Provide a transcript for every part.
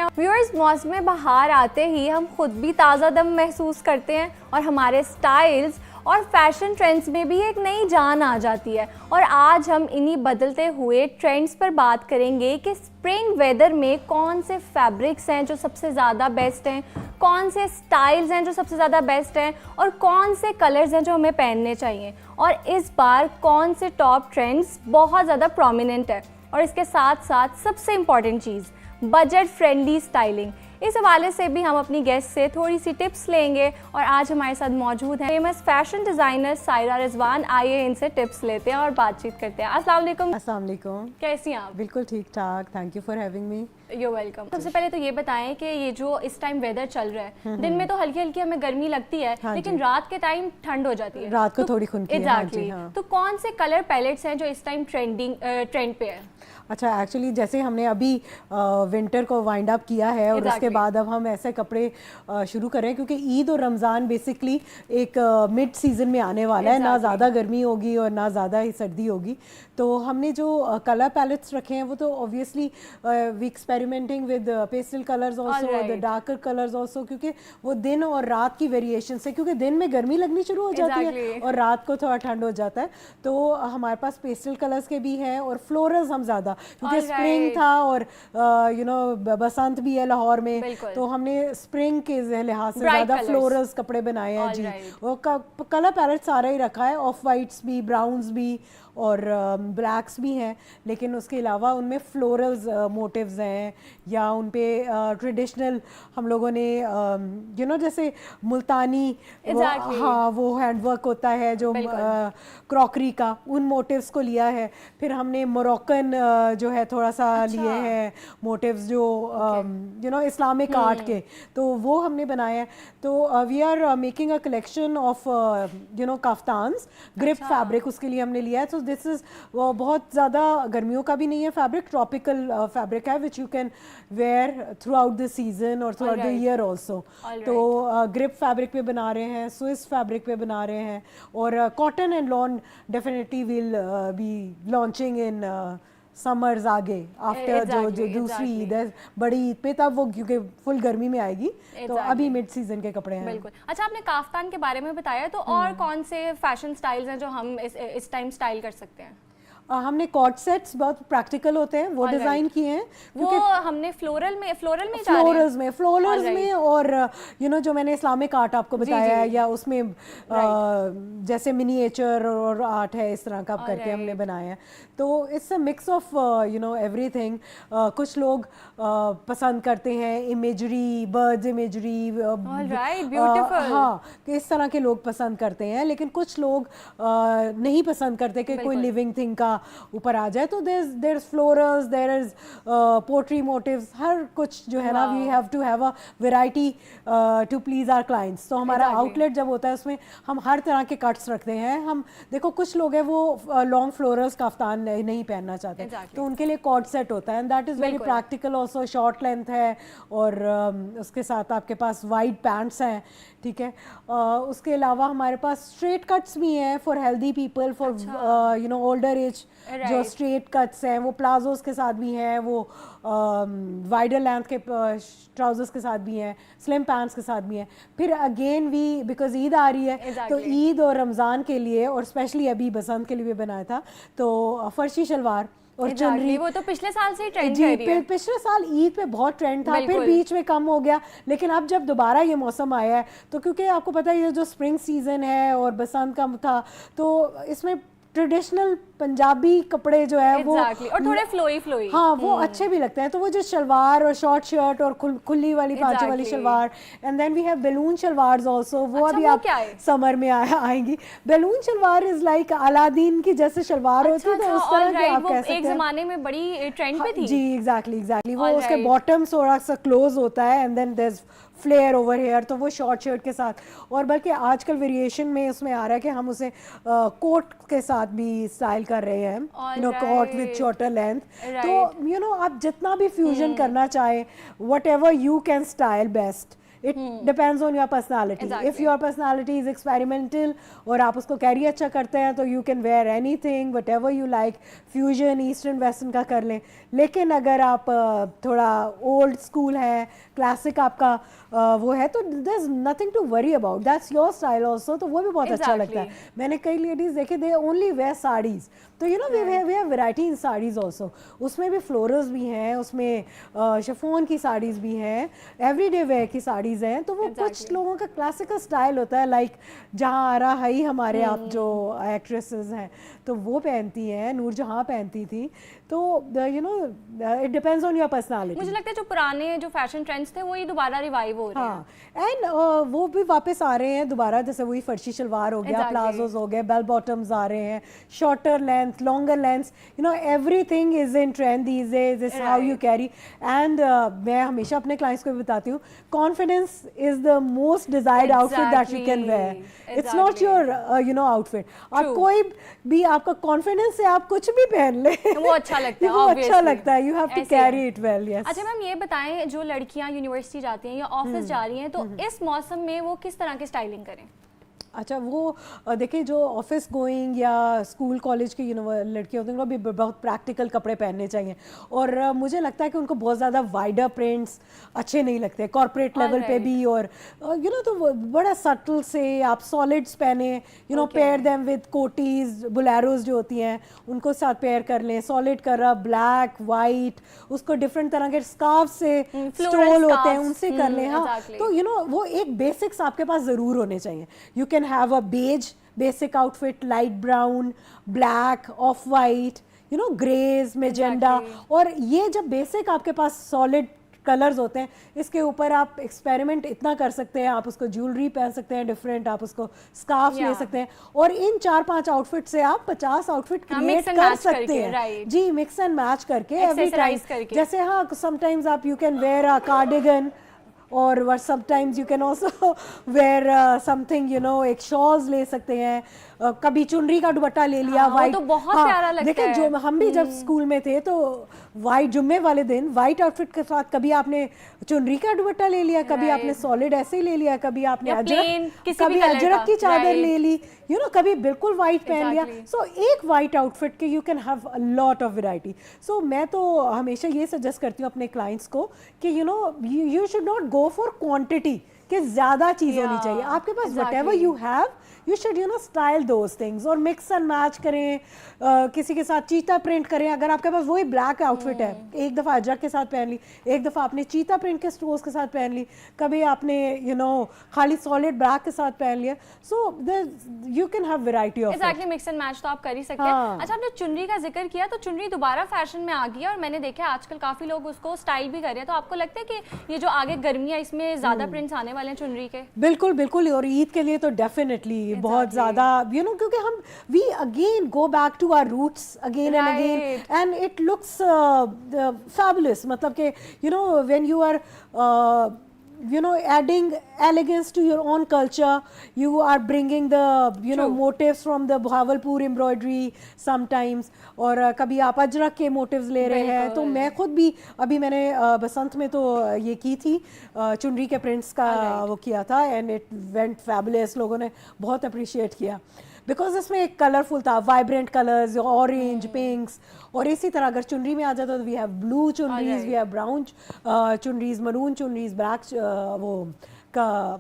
Viewers, मौसम बहार आते ही हम खुद भी ताज़ा दम महसूस करते हैं और हमारे स्टाइल्स और फैशन ट्रेंड्स में भी एक नई जान आ जाती है। और आज हम इन्हीं बदलते हुए ट्रेंड्स पर बात करेंगे कि स्प्रिंग वेदर में कौन से फैब्रिक्स हैं जो सबसे ज़्यादा बेस्ट हैं, कौन से स्टाइल्स हैं जो सबसे ज़्यादा बेस्ट हैं और कौन से कलर्स हैं जो हमें पहनने चाहिए। और इस बार कौन से टॉप ट्रेंड्स बहुत ज़्यादा प्रोमिनेंट है। और इसके साथ साथ सबसे इम्पॉर्टेंट चीज़, बजट फ्रेंडली स्टाइलिंग। इस हवाले से भी हम अपनी गेस्ट से थोड़ी सी टिप्स लेंगे। और आज हमारे साथ मौजूद हैं famous fashion designer Saira Rizwan. आइए इनसे टिप्स लेते हैं और बातचीत करते हैं। अस्सलाम वालेकुम। अस्सलाम वालेकुम। कैसी हैं आप? बिल्कुल ठीक ठाक, thank you for having me. You welcome. सबसे पहले तो ये बताएं कि ये जो इस टाइम वेदर चल रहा है, दिन में तो हल्की हल्की हमें गर्मी लगती है, लेकिन रात के टाइम ठंड हो जाती है। रात को थोड़ी खुनकी है। एग्जैक्टली। तो कौन से कलर पैलेट्स हैं जो इस टाइम ट्रेंड पे है? अच्छा, एक्चुअली जैसे हमने अभी विंटर को वाइंड अप किया है और उसके बाद अब हम ऐसे कपड़े शुरू कर रहे हैं क्योंकि ईद और रमज़ान बेसिकली एक मिड सीज़न में आने वाला है। ना ज़्यादा गर्मी होगी और ना ज़्यादा ही सर्दी होगी। तो हमने जो कलर पैलेट्स रखे हैं वो तो obviously we experimenting with pastel colours also, the darker colours also, क्योंकि वो दिन और रात की वेरिएशन से, क्योंकि दिन में गर्मी लगनी शुरू हो जाती है और रात को थोड़ा ठंड हो जाता है। तो हमारे पास पेस्टल कलर्स के भी हैं और फ्लोरल्स हम ज़्यादा, क्योंकि स्प्रिंग था और बसंत भी है लाहौर में, तो हमने स्प्रिंग के लिहाज से ज़्यादा फ्लोरल्स कपड़े बनाए हैं जी। और कलर पैलेट सारा ही रखा है, ऑफ वाइट्स भी, ब्राउन्स भी और ब्लैक्स भी हैं, लेकिन उसके अलावा उनमें फ्लोरल्स मोटिव्स हैं या उन पे ट्रेडिशनल हम लोगों ने जैसे मुल्तानी हाँ वो हैंडवर्क होता है जो क्रॉकरी का, उन मोटिव्स को लिया है। फिर हमने मोरक्कन जो है थोड़ा सा लिए हैं मोटिव्स जो इस्लामिक आर्ट के, तो वो हमने बनाया है। तो we are making a collection of kaftans, crepe fabric उसके लिए हमने लिया है। तो दिस इज बहुत ज़्यादा गर्मियों का भी नहीं है फैब्रिक, ट्रॉपिकल फैब्रिक है which you can wear throughout the season और throughout the year also. तो ग्रिप फैब्रिक पे बना रहे हैं, स्विस फैब्रिक पे बना रहे हैं और cotton and lawn definitely will be launching in summers आगे आफ्टर जो दूसरी ईद है, बड़ी ईद पे, तब वो क्योंकि फुल गर्मी में आएगी। तो अभी मिड सीजन के कपड़े हैं। बिल्कुल। अच्छा, आपने काफ्तान के बारे में बताया, तो और कौन से फैशन स्टाइल्स हैं जो हम इस टाइम स्टाइल कर सकते हैं? हमने कॉर्ड सेट्स बहुत प्रैक्टिकल होते हैं वो डिजाइन किए हैं, वो हमने फ्लोरल्स में और जो मैंने इस्लामिक आर्ट आपको बताया है या उसमें जैसे मिनिएचर और आर्ट है, इस तरह का करके हमने बनाया है। तो it's a mix of everything. कुछ लोग पसंद करते हैं इमेजरी, बर्ड्स इमेजरी, हाँ, इस तरह के लोग पसंद करते हैं, लेकिन कुछ लोग नहीं पसंद करते कि कोई लिविंग थिंग का ऊपर आ जाए। तो there is florals, there is pottery motifs, हर कुछ जो है ना, we have to have a variety to please our clients. तो हमारा आउटलेट जब होता है उसमें हम हर तरह के कट्स रखते हैं। हम देखो, कुछ लोग हैं वो लॉन्ग फ्लोरल्स काफ्तान नहीं पहनना चाहते, तो उनके लिए कॉर्ड सेट होता है and that is very practical also. Short length है और उसके साथ आपके पास वाइड पैंट्स हैं, ठीक है। उसके अलावा हमारे पास स्ट्रेट कट्स भी हैं for healthy people, for older age. जो स्ट्रेट कट्स हैं वो प्लाजोस के साथ भी हैं, वो वाइडर लेंथ के ट्राउजर्स के साथ भी हैं, स्लिम पैंट्स के साथ भी हैं। फिर अगेन वी, बिकॉज ईद आ रही है, तो ईद और रमज़ान के लिए और स्पेशली अभी बसंत के लिए भी बनाया था, तो फर्शी शलवार और चुनरी, वो तो पिछले साल से ही ट्रेंड कर रही है। पिछले साल ईद पे बहुत ट्रेंड था, फिर बीच में कम हो गया, लेकिन अब जब दोबारा ये मौसम आया है, तो क्योंकि आपको पता है ये जो स्प्रिंग सीजन है और बसंत का था, तो इसमें ट्रेडिशनल पंजाबी कपड़े जो है वो और थोड़े फ्लोई हाँ वो अच्छे भी लगते हैं। तो वो जो शलवार और शॉर्ट शर्ट और खुली वाली पांचे वाली shalwar, and then we have balloon shalwars also, वो अभी आप समर में आएंगी। Balloon shalwar is like Aladdin की जैसे शलवार होती है, तो उस तरह की आप कह सकते हैं। एक जमाने में बड़ी ट्रेंड पे थी जी। एग्जैक्टली वो उसके बॉटम थोड़ा सा क्लोज होता है and then there is flare over here, तो वो शॉर्ट शर्ट के साथ। और बल्कि आजकल वेरिएशन में उसमें आ रहा है कि हम उसे कोट के साथ भी स्टाइल कर रहे हैं, कोट विद शॉर्टर लेंथ। तो आप जितना भी फ्यूजन करना चाहे, whatever you can style best it depends on your personality. If your personality is experimental और आप उसको कैरी अच्छा करते हैं तो you can wear anything whatever you like, fusion eastern western का कर लें. लेकिन अगर आप थोड़ा ओल्ड स्कूल है, क्लासिक आपका वो है, तो there is nothing to worry about, that's your style also. तो वो भी बहुत अच्छा लगता है. मैंने कई लेडीज देखे, दे ओनली वेयर साड़ीज. तो you know we have variety in saris also. उसमें भी फ्लोरल्स भी हैं, उसमें शिफॉन की साड़ीज भी हैं, एवरीडे वेयर की साड़ीज हैं. तो वो कुछ लोगों का क्लासिकल स्टाइल होता है, लाइक जहाँ आरा हई हमारे आप जो एक्ट्रेसेस हैं तो वो पहनती हैं, नूरजहां पहनती थी. तो you no it depends on your personality. मुझे लगता है जो पुराने जो फैशन ट्रेंड्स थे वही दोबारा रिवाइव हो रहे हैं. एंड वो भी वापस आ रहे हैं दोबारा, जैसे वही फर्शी शलवार हो गया, प्लाजोज हो गए, बेल बॉटम्स आ रहे हैं, shorter length, longer length, you know everything is in trend these days. Is how you carry. And मैं हमेशा अपने क्लाइंट्स को भी बताती हूँ, confidence is the most desired outfit that you can where. It's not your you know outfit. आप कोई भी, आपका कॉन्फिडेंस से आप कुछ भी पहन ले वो अच्छा लगता है. वो अच्छा लगता है. You have to carry it well. Yes. अच्छा मैम, ये बताएं, जो लड़कियां यूनिवर्सिटी जाती हैं या ऑफिस जा रही हैं, तो इस मौसम में वो किस तरह की स्टाइलिंग करें? अच्छा, वो देखिए जो ऑफिस गोइंग या स्कूल कॉलेज की लड़कियाँ होती हैं उनको भी बहुत प्रैक्टिकल कपड़े पहनने चाहिए. और मुझे लगता है कि उनको बहुत ज़्यादा वाइडर प्रिंट्स अच्छे नहीं लगते कॉर्पोरेट लेवल पे भी. और यू नो तो बड़ा सटल से आप सॉलिड्स पहने, you know pair them with kotis, boleros जो होती हैं उनको साथ पेयर कर लें. सॉलिड कलर, ब्लैक, वाइट, उसको डिफरेंट तरह के स्कार्फ से स्टोल होते हैं उनसे कर लें. हाँ, तो यू नो वो एक बेसिक्स आपके पास ज़रूर होने चाहिए. You can have a beige basic outfit, light brown, black, off white, you know grays, magenta. और ये जब बेसिक आपके पास सॉलिड कलर्स होते हैं, इसके ऊपर आप एक्सपेरिमेंट इतना कर सकते हैं. आप उसको ज्वेलरी पहन सकते हैं डिफरेंट, आप उसको स्कार्फ ले सकते हैं, और इन 4-5 आउटफिट से आप 50 आउटफिट क्रिएट कर सकते हैं. जी, मिक्स एंड मैच करके एवरी टाइम. जैसे हाँ, समटाइम्स आप you can where a cardigan, और sometimes you can also wear something, you know, एक शॉल्स ले सकते हैं. कभी चुनरी का दुपट्टा ले लिया. वाइट तो बहुत प्यारा लगता है. देखिए जो हम भी जब स्कूल में थे तो वाइट जुम्मे वाले दिन वाइट आउटफिट के साथ कभी आपने चुनरी का दुपट्टा ले लिया, कभी आपने सॉलिड ऐसे ही ले लिया, कभी आपने अजरक की चादर ले ली, यू नो, कभी बिल्कुल वाइट पहन लिया. सो एक वाइट आउटफिट के you can have a lot of variety. So मैं तो हमेशा ये सजेस्ट करती हूँ अपने क्लाइंट्स को कि you know you should not go for quantity, कि ज्यादा चीज होनी चाहिए आपके पास. Whatever you have you should you know style those things, और मिक्स एंड मैच करें. किसी के साथ चीता प्रिंट करें. अगर आपके पास वही ब्लैक आउटफिट है, एक दफ़ा अजरक के साथ पहन ली, एक दफ़ा आपने चीता प्रिंट के स्टोर्स के साथ पहन ली, कभी आपने यू नो खाली सॉलिड ब्लैक के साथ पहन लिया. So you can have variety of. Exactly, mix and match तो आप कर ही सकते हैं. अच्छा, आपने चुनरी का जिक्र किया, तो चुनरी दोबारा फैशन में आ गई है और मैंने देखा आजकल काफी लोग उसको स्टाइल भी कर रहे हैं. तो आपको लगता है कि ये जो आगे गर्मियां, इसमें ज्यादा प्रिंट्स आने वाले हैं चुनरी के? बिल्कुल बिल्कुल. और ईद के लिए तो डेफिनेटली बहुत ज़्यादा, you know, क्योंकि हम we again go back to our roots again and again, and it looks fabulous. मतलब कि you know when you are you know adding elegance to your own culture, you are bringing the you know motifs from the Bahawalpur embroidery sometimes, और कभी आप अजरक के motives ले रहे हैं. तो मैं खुद भी अभी मैंने बसंत में तो ये की थी, चुनरी के प्रिंट्स का वो किया था, एंड इट वेंट फैबुलस. लोगों ने बहुत अप्रिशिएट किया बिकॉज इसमें एक कलरफुल था, वाइब्रेंट कलर्स, ऑरेंज, पिंक्स. और इसी तरह अगर चुनरी में आ जाता तो we have blue chunris, we have brown chunris, maroon chunris, black वो का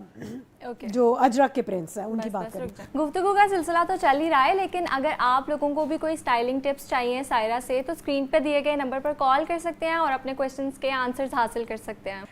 जो अजरक के प्रिंट्स हैं उनकी बात करें. गुफ्तगू का सिलसिला तो चल ही रहा है, लेकिन अगर आप लोगों को भी कोई स्टाइलिंग टिप्स चाहिए सायरा से, तो स्क्रीन पे दिए गए नंबर पर कॉल कर सकते हैं और अपने क्वेश्चंस के आंसर्स हासिल कर सकते हैं.